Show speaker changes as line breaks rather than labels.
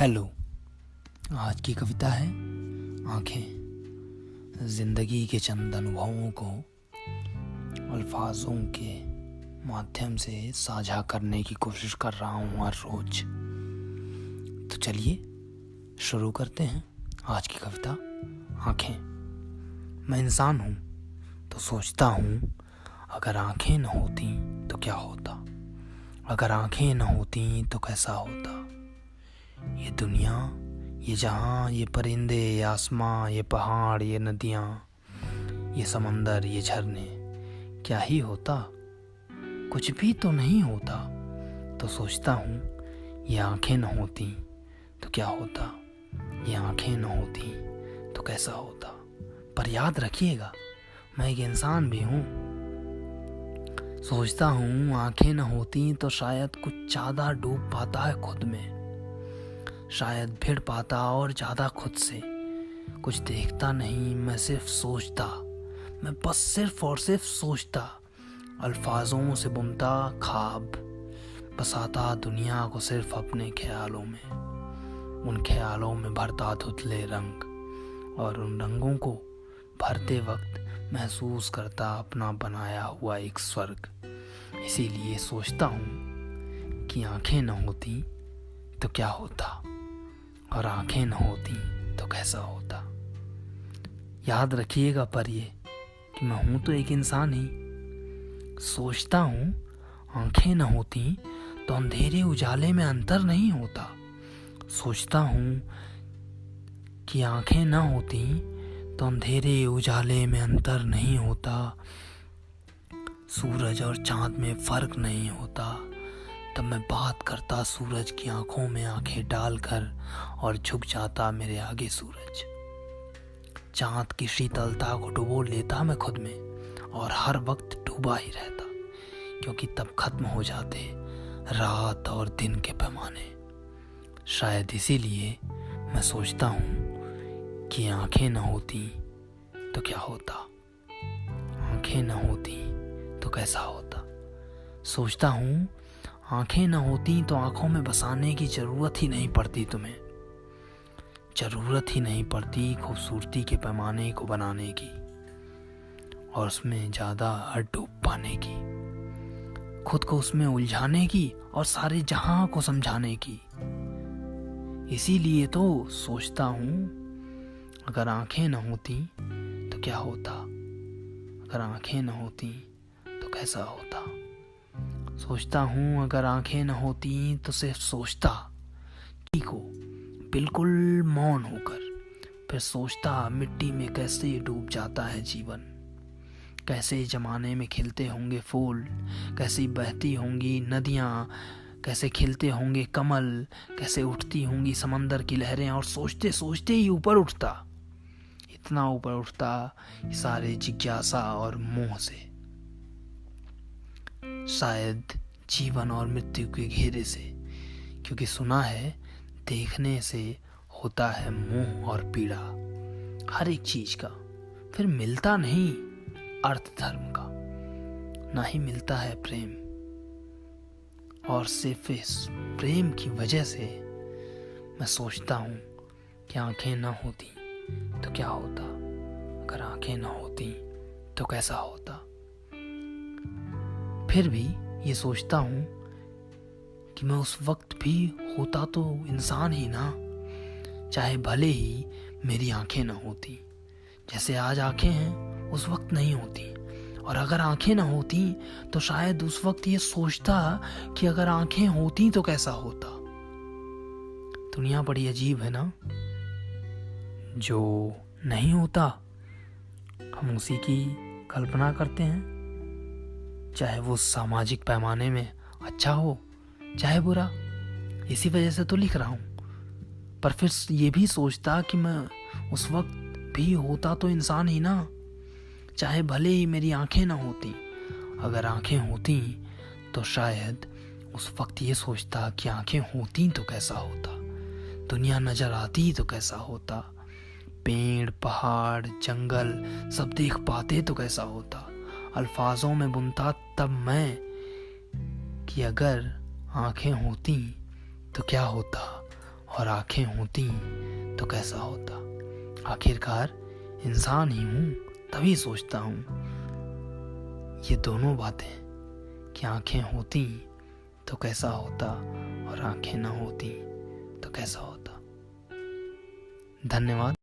Hello. आज की कविता है आँखें। जिंदगी के चंद अनुभवों को अल्फाजों के माध्यम से साझा करने की कोशिश कर रहा हूँ हर रोज। तो चलिए शुरू करते हैं आज की कविता आँखें। मैं इंसान हूँ तो सोचता हूँ, अगर आँखें न होती तो क्या होता, अगर आँखें न होती तो कैसा होता। ये दुनिया, ये जहां, ये परिंदे, ये आसमां, ये पहाड़, ये नदियाँ, ये समंदर, ये झरने, क्या ही होता। कुछ भी तो नहीं होता। तो सोचता हूँ, ये आँखें न होती तो क्या होता, ये आँखें न होती तो कैसा होता। पर याद रखिएगा, मैं एक इंसान भी हूँ। सोचता हूँ आँखें न होती तो शायद कुछ ज़्यादा डूब पाता है खुद में, शायद भिड़ पाता और ज़्यादा खुद से। कुछ देखता नहीं, मैं सिर्फ सोचता, मैं बस सिर्फ और सिर्फ सोचता। अल्फाजों से बुनता ख्वाब, बसाता दुनिया को सिर्फ अपने ख्यालों में। उन ख्यालों में भरता धुंधले रंग, और उन रंगों को भरते वक्त महसूस करता अपना बनाया हुआ एक स्वर्ग। इसीलिए सोचता हूँ कि आँखें न होती तो क्या होता, और आँखें न होती तो कैसा होता। याद रखिएगा पर ये कि मैं हूँ तो एक इंसान ही। सोचता हूँ आँखें न होती तो अंधेरे उजाले में अंतर नहीं होता। सोचता हूँ कि आँखें न होती तो अंधेरे उजाले में अंतर नहीं होता। सूरज और चाँद में फर्क नहीं होता। तब मैं बात करता सूरज की आंखों में आंखें डालकर, और झुक जाता मेरे आगे सूरज। चाँद की शीतलता को डुबो लेता मैं खुद में, और हर वक्त डूबा ही रहता, क्योंकि तब खत्म हो जाते रात और दिन के पैमाने। शायद इसीलिए मैं सोचता हूँ कि आंखें न होती तो क्या होता, आंखें न होती तो कैसा होता। सोचता हूँ आंखें न होती तो आंखों में बसाने की जरूरत ही नहीं पड़ती तुम्हें, जरूरत ही नहीं पड़ती खूबसूरती के पैमाने को बनाने की, और उसमें ज़्यादा डूब पाने की, खुद को उसमें उलझाने की, और सारे जहां को समझाने की। इसीलिए तो सोचता हूँ, अगर आंखें न होती तो क्या होता, अगर आंखें न होती तो कैसा होता। सोचता हूँ अगर आंखें न होती तो सिर्फ सोचता को बिल्कुल मौन होकर, फिर सोचता मिट्टी में कैसे डूब जाता है जीवन, कैसे जमाने में खिलते होंगे फूल, कैसे बहती होंगी नदियाँ, कैसे खिलते होंगे कमल, कैसे उठती होंगी समंदर की लहरें। और सोचते सोचते ही ऊपर उठता, इतना ऊपर उठता सारे जिज्ञासा और मोह से, शायद जीवन और मृत्यु के घेरे से। क्योंकि सुना है देखने से होता है मोह और पीड़ा हर एक चीज का, फिर मिलता नहीं अर्थ धर्म का, ना ही मिलता है प्रेम। और सिर्फ इस प्रेम की वजह से मैं सोचता हूँ कि आंखें ना होती तो क्या होता, अगर आंखें ना होती तो कैसा होता। फिर भी ये सोचता हूँ कि मैं उस वक्त भी होता तो इंसान ही ना, चाहे भले ही मेरी आंखें ना होती। जैसे आज आंखें हैं उस वक्त नहीं होती, और अगर आंखें ना होती तो शायद उस वक्त ये सोचता कि अगर आंखें होती तो कैसा होता। दुनिया बड़ी अजीब है ना, जो नहीं होता हम उसी की कल्पना करते हैं, चाहे वो सामाजिक पैमाने में अच्छा हो चाहे बुरा। इसी वजह से तो लिख रहा हूँ। पर फिर ये भी सोचता कि मैं उस वक्त भी होता तो इंसान ही ना, चाहे भले ही मेरी आंखें ना होती। अगर आंखें होती तो शायद उस वक्त ये सोचता कि आंखें होती तो कैसा होता, दुनिया नजर आती तो कैसा होता, पेड़ पहाड़ जंगल सब देख पाते तो कैसा होता। अल्फाजों में बुनता तब मैं कि अगर आंखें होती तो क्या होता, और आंखें होती तो कैसा होता। आखिरकार इंसान ही हूँ, तभी सोचता हूँ ये दोनों बातें, कि आंखें होती तो कैसा होता और आंखें ना होती तो कैसा होता। धन्यवाद।